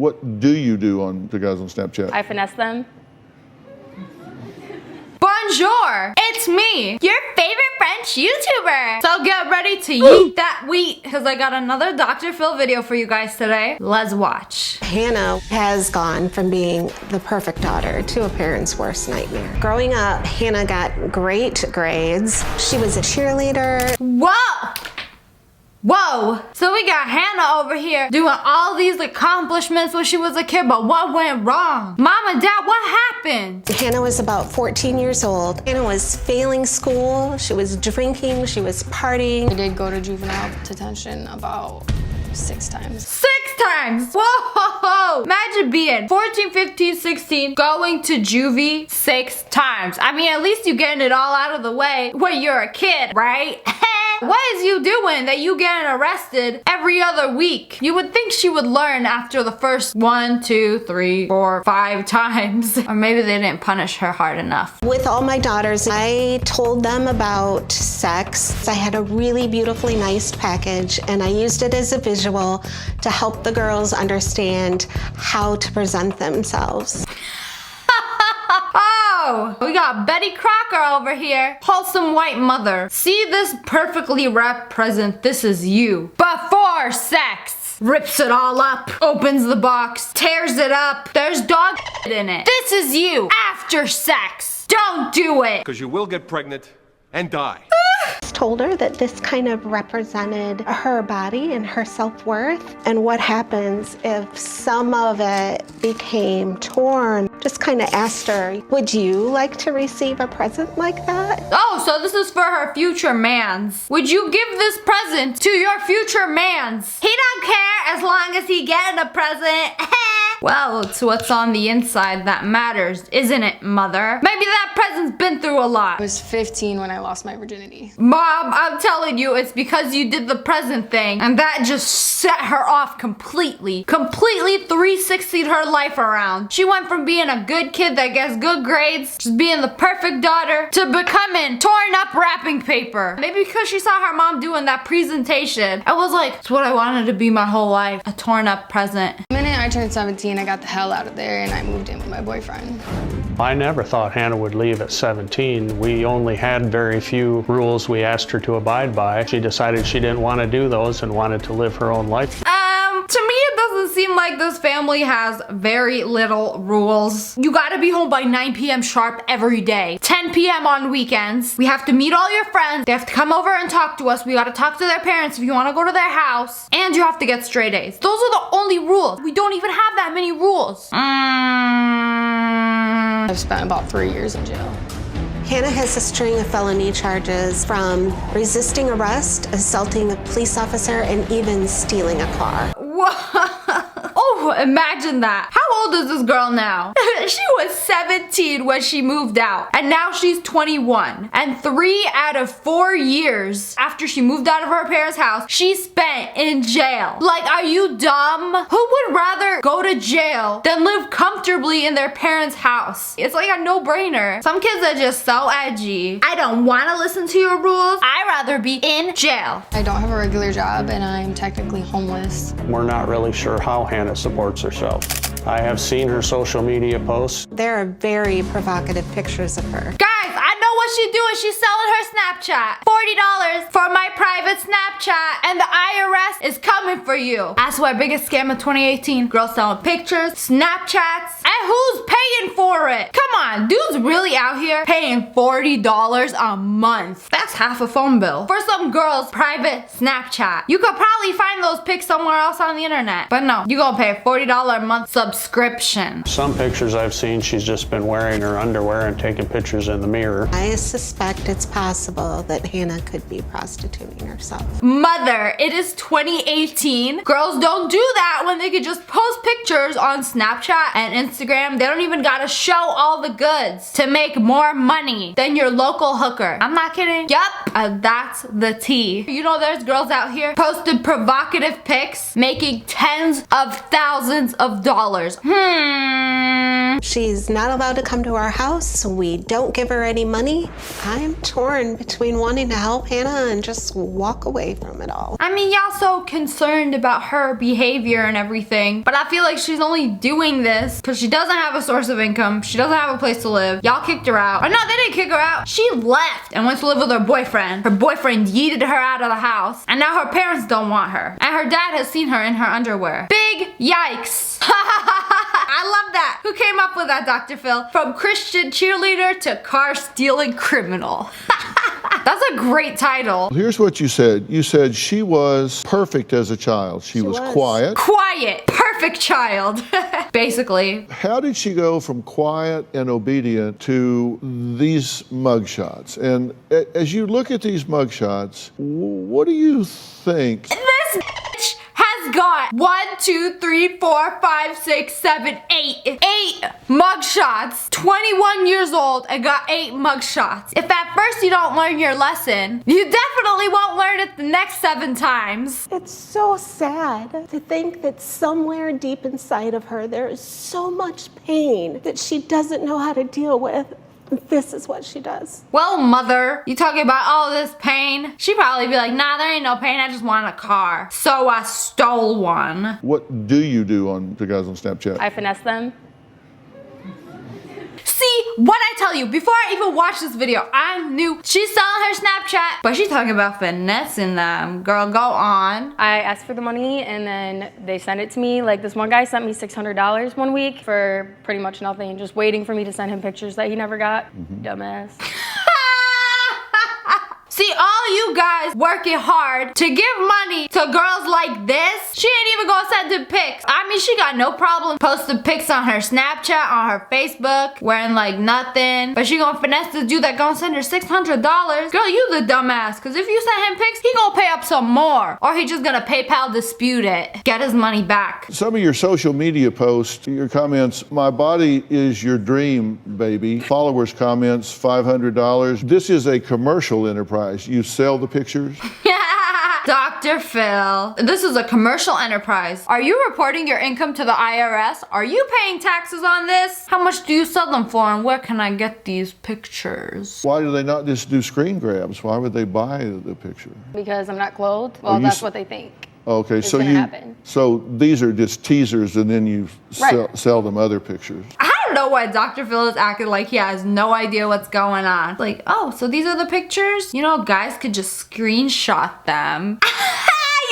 What do you do on the guys on Snapchat? I finesse them. Bonjour, it's me, your favorite French YouTuber. So get ready to yeet that wheat, because I got another Dr. Phil video for you guys today. Let's watch. Hannah has gone from being the perfect daughter to a parent's worst nightmare. Growing up, Hannah got great grades. She was a cheerleader. Whoa! Whoa! So we got Hannah over here doing all these accomplishments when she was a kid, but what went wrong? Mom and Dad, what happened? Hannah was about 14 years old. Hannah was failing school. She was drinking. She was partying. I did go to juvenile detention about 6 times. 6 times! Whoa! Imagine being 14, 15, 16, going to juvie 6 times. I mean, at least you getting it all out of the way when you're a kid, right? What is you doing that you getting arrested every other week? You would think she would learn after the first 1, 2, 3, 4, 5 times. Or maybe they didn't punish her hard enough. With all my daughters, I told them about sex. I had a really beautifully nice package, and I used it as a visual to help the girls understand how to present themselves. Oh, we got Betty Crocker over here. Wholesome white mother. See this perfectly wrapped present? This is you. Before sex. Rips it all up. Opens the box. Tears it up. There's dog in it. This is you. After sex. Don't do it. Because you will get pregnant and die. Told her that this kind of represented her body and her self-worth, and what happens if some of it became torn. Just kind of asked her, would you like to receive a present like that? Oh, so this is for her future mans. Would you give this present to your future mans? He don't care as long as he getting a present. Well, it's what's on the inside that matters, isn't it, mother? Maybe that present's been through a lot. I was 15 when I lost my virginity. Mom, I'm telling you, it's because you did the present thing, and that just set her off completely. Completely 360'd her life around. She went from being a good kid that gets good grades, just being the perfect daughter, to becoming torn up wrapping paper. Maybe because she saw her mom doing that presentation, I was like, it's what I wanted to be my whole life, a torn up present. The minute I turned 17, I got the hell out of there and I moved in with my boyfriend. I never thought Hannah would leave at 17. We only had very few rules we asked her to abide by. She decided she didn't want to do those and wanted to live her own life. To me, it doesn't seem like this family has very little rules. You gotta be home by 9 p.m. sharp every day. 10 p.m. on weekends. We have to meet all your friends. They have to come over and talk to us. We gotta talk to their parents if you wanna go to their house. And you have to get straight A's. Those are the only rules. We don't even have that many rules. I've spent about 3 years in jail. Hannah has a string of felony charges, from resisting arrest, assaulting a police officer, and even stealing a car. Oh, imagine that. How old is this girl now? She was 17 when she moved out, and now she's 21. And 3 out of 4 years after she moved out of her parents' house, she spent in jail. Like, are you dumb? Who would rather go to jail than live comfortably in their parents' house? It's like a no-brainer. Some kids are just so edgy. I don't want to listen to your rules. I'd rather be in jail. I don't have a regular job and I'm technically homeless. We're not really sure how Hannah supports herself. I have seen her social media posts. There are very provocative pictures of her. Guys, I know what she's doing. She's selling her Snapchat. $40 for my private Snapchat, and the IRS is coming for you. I swear, biggest scam of 2018. Girls selling pictures, Snapchats, and who's paying for it? Come on, dudes really out here paying $40 a month. That's half a phone bill for some girl's private Snapchat. You could probably find those pics somewhere else on the internet, but no, you gonna pay a $40 a month subscription. Some pictures I've seen, she's just been wearing her underwear and taking pictures in the mirror. I suspect it's possible that Hannah could be prostituting herself. Mother, it is 2018. Girls don't do that when they could just post pictures on Snapchat and Instagram. They don't even gotta show all the goods to make more money than your local hooker. I'm not kidding. Yup, that's the tea. You know there's girls out here posting provocative pics making tens of thousands of dollars. She's not allowed to come to our house. We don't give her any money. I'm torn between wanting to help Hannah and just walk away from it all. I mean, y'all so concerned about her behavior and everything, but I feel like she's only doing this because she doesn't have a source of income. She doesn't have a place to live. Y'all kicked her out. Or no, they didn't kick her out. She left and went to live with her boyfriend. Her boyfriend yeeted her out of the house, and now her parents don't want her. And her dad has seen her in her underwear. Big yikes. I love that. Who came up with that, Dr. Phil? From Christian cheerleader to car stealing criminal. That's a great title. Here's what you said. You said she was perfect as a child. She was quiet. Quiet. Perfect child. Basically. How did she go from quiet and obedient to these mugshots? And as you look at these mugshots, what do you think? This bitch has got 1, 2, 3, 4, 5, 6, 7, 8 mugshots. 21 years old and got 8 mugshots. If at first you don't learn your lesson, you definitely won't learn it the next 7 times. It's so sad to think that somewhere deep inside of her there is so much pain that she doesn't know how to deal with. This is what she does. Well, mother, you talking about all this pain? She'd probably be like, nah, there ain't no pain. I just want a car. So I stole one. What do you do on the guys on Snapchat? I finesse them. See, what I tell you, before I even watched this video, I knew she's selling her Snapchat, but she's talking about finessing them. Girl, go on. I asked for the money and then they sent it to me. Like this one guy sent me $600 one week for pretty much nothing, just waiting for me to send him pictures that he never got. Dumbass. See, all you guys working hard to give money to girls like this, she ain't even gonna send them pics. I mean, she got no problem posting pics on her Snapchat, on her Facebook, wearing like nothing. But she gonna finesse this dude that gonna send her $600. Girl, you the dumbass. Cause if you send him pics, he gonna pay up some more. Or he just gonna PayPal dispute it. Get his money back. Some of your social media posts, your comments, my body is your dream, baby. Followers comments, $500. This is a commercial enterprise. You sell the pictures? Dr. Phil, this is a commercial enterprise. Are you reporting your income to the IRS? Are you paying taxes on this? How much do you sell them for and where can I get these pictures? Why do they not just do screen grabs? Why would they buy the picture? Because I'm not clothed. Well, that's what they think. Okay, It's so gonna happen. so these are just teasers and then you sell them other pictures. I don't know why Dr. Phil is acting like he has no idea what's going on. Like, oh, so these are the pictures? You know, guys could just screenshot them.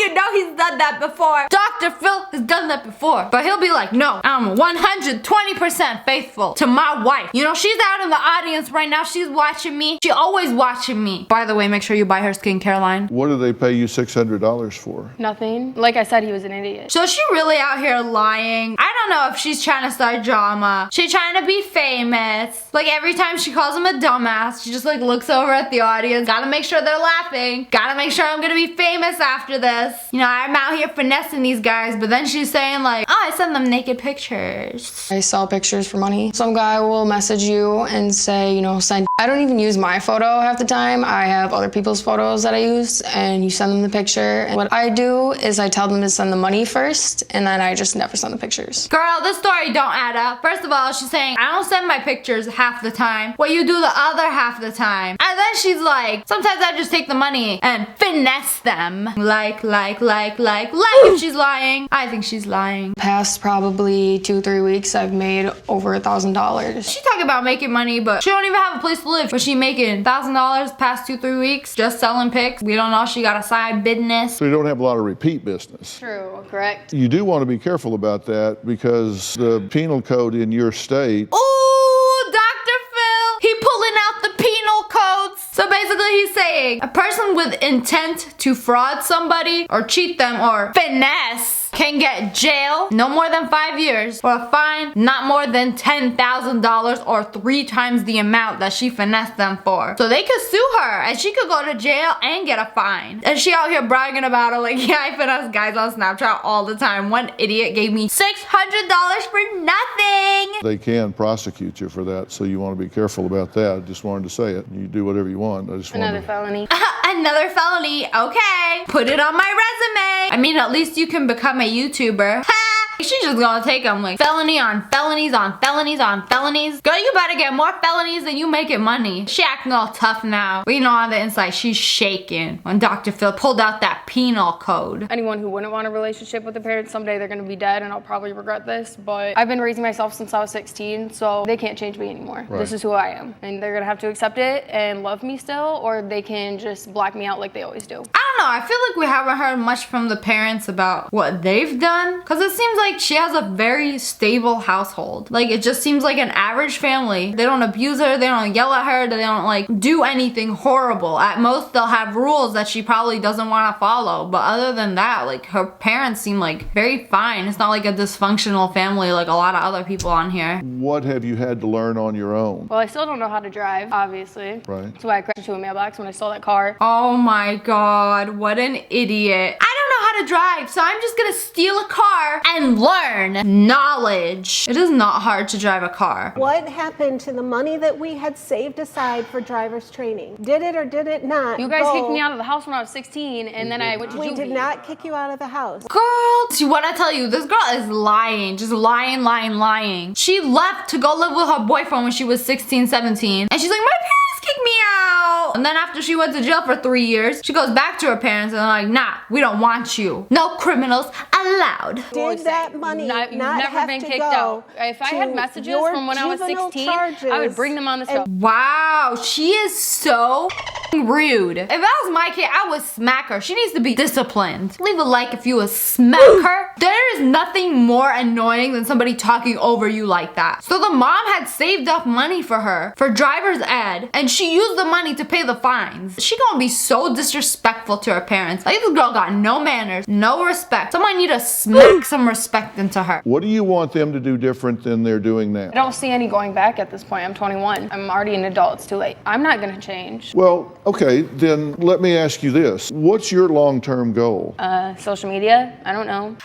You know he's done that before. Dr. Phil has done that before. But he'll be like, no, I'm 120% faithful to my wife. You know, she's out in the audience right now. She's watching me. She's always watching me. By the way, make sure you buy her skincare line. What do they pay you $600 for? Nothing. Like I said, he was an idiot. So is she really out here lying? I don't know if she's trying to start drama. She's trying to be famous. Like every time she calls him a dumbass, she just like looks over at the audience. Gotta make sure they're laughing. Gotta make sure I'm gonna be famous after this. You know, I'm out here finessing these guys, but then she's saying like, oh, I send them naked pictures. I sell pictures for money. Some guy will message you and say, you know, send. I don't even use my photo half the time. I have other people's photos that I use, and you send them the picture. And what I do is I tell them to send the money first, and then I just never send the pictures. Girl, this story don't add up. First of all, she's saying, I don't send my pictures half the time. Well, you do the other half the time. And then she's like, sometimes I just take the money and finesse them. Like if she's lying. I think she's lying. Past probably 2-3 weeks, I've made over $1,000. She talking about making money, but she don't even have a place to live. But she making $1,000 past 2-3 weeks just selling pics. We don't know if she got a side business. So you don't have a lot of repeat business. True, correct. You do want to be careful about that because the penal code in your state. Ooh, Dr. Phil, he pulling out the penal codes. So basically he's saying a person with intent to fraud somebody or cheat them or finesse can get jail no more than 5 years or a fine not more than $10,000 or 3 times the amount that she finessed them for. So they could sue her and she could go to jail and get a fine. And she out here bragging about it like, yeah, I finesse guys on Snapchat all the time. One idiot gave me $600 for nothing. They can prosecute you for that, so you want to be careful about that. I just wanted to say it. You do whatever you want. I just Another felony. Another felony, okay. Put it on my resume. I mean, at least you can become a YouTuber. Ha! She's just gonna take them like felony on felonies on felonies on felonies. Girl, you better get more felonies than you making money. She acting all tough now, but you know on the inside she's shaking when Dr. Phil pulled out that penal code. Anyone who wouldn't want a relationship with their parents, someday they're gonna be dead and I'll probably regret this, but I've been raising myself since I was 16, so they can't change me anymore. Right. This is who I am, and they're gonna have to accept it and love me still, or they can just block me out like they always do. I don't know, I feel like we haven't heard much from the parents about what they've done, because it seems like she has a very stable household. Like, it just seems like an average family. They don't abuse her, they don't yell at her, they don't like do anything horrible. At most, they'll have rules that she probably doesn't want to follow, but other than that, like, her parents seem like very fine. It's not like a dysfunctional family like a lot of other people on here. What have you had to learn on your own? Well, I still don't know how to drive, obviously. Right. That's why I crashed into a mailbox when I stole that car. Oh my god, what an idiot. I don't know how to drive, so I'm just gonna steal a car and learn knowledge. It is not hard to drive a car. What happened to the money that we had saved aside for driver's training? Did it or did it not? You guys go? kicked me out of the house when I was 16, and then I went to We juvie. did not kick you out of the house. Girl, see what I tell you, this girl is lying, just lying, lying, lying. She left to go live with her boyfriend when she was 16, 17, and she's like, my parents kicked me out. And then after she went to jail for 3 years, she goes back to her parents and they're like, nah, we don't want you. No criminals allowed. Did that money You've not never have been to kicked go out. If I had to messages your from when I was juvenile 16, I would charges bring them on the show. Wow, she is so rude. If that was my kid, I would smack her. She needs to be disciplined. Leave a like if you would smack her. There is nothing more annoying than somebody talking over you like that. So the mom had saved up money for her for driver's ed, and she used the money to pay the fines. She gonna be so disrespectful to her parents. Like, this girl got no manners, no respect. Someone need to smack some respect into her. What do you want them to do different than they're doing now? I don't see any going back at this point. I'm 21. I'm already an adult. It's too late. I'm not gonna change. Well, okay, then let me ask you this. What's your long-term goal? Social media? I don't know.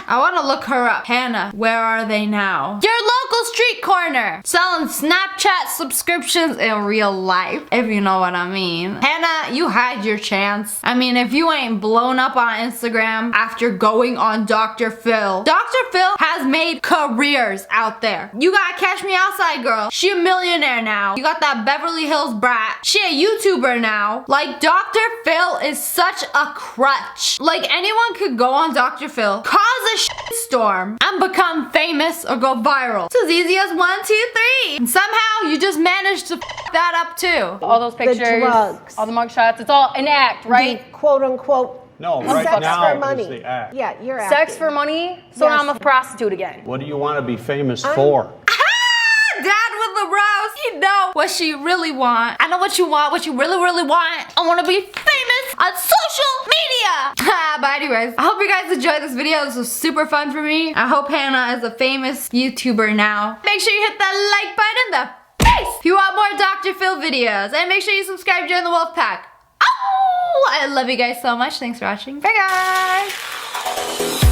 I want to look her up. Hannah, where are they now? Your local street corner. Selling Snapchat subscriptions in real life, if you know what I mean. Hannah, you had your chance. I mean, if you ain't blown up on Instagram after going on Dr. Phil. Dr. Phil has made careers out there. You got Catch Me Outside girl. She a millionaire now. You got that Beverly Hills brat. She a YouTuber now. Like, Dr. Phil is such a crutch. Like, anyone could go on Dr. Phil, cause a shitstorm, and become famous or go viral. It's as easy as 1, 2, 3. And somehow you just managed to f that up too. All those pictures, drugs. all the mugshots, it's all an act, right? The quote unquote No, right sex now for money. is the act. Yeah, you're acting. Sex for money, so now I'm a prostitute again. What do you want to be famous for? Dad with the roast. You know what she really want. I know what you want, what you really, really want. I want to be famous on social media. But anyways, I hope you guys enjoyed this video. This was super fun for me. I hope Hannah is a famous YouTuber now. Make sure you hit that like button in the face if you want more Dr. Phil videos. And make sure you subscribe, join the wolf pack. Oh, I love you guys so much. Thanks for watching. Bye guys.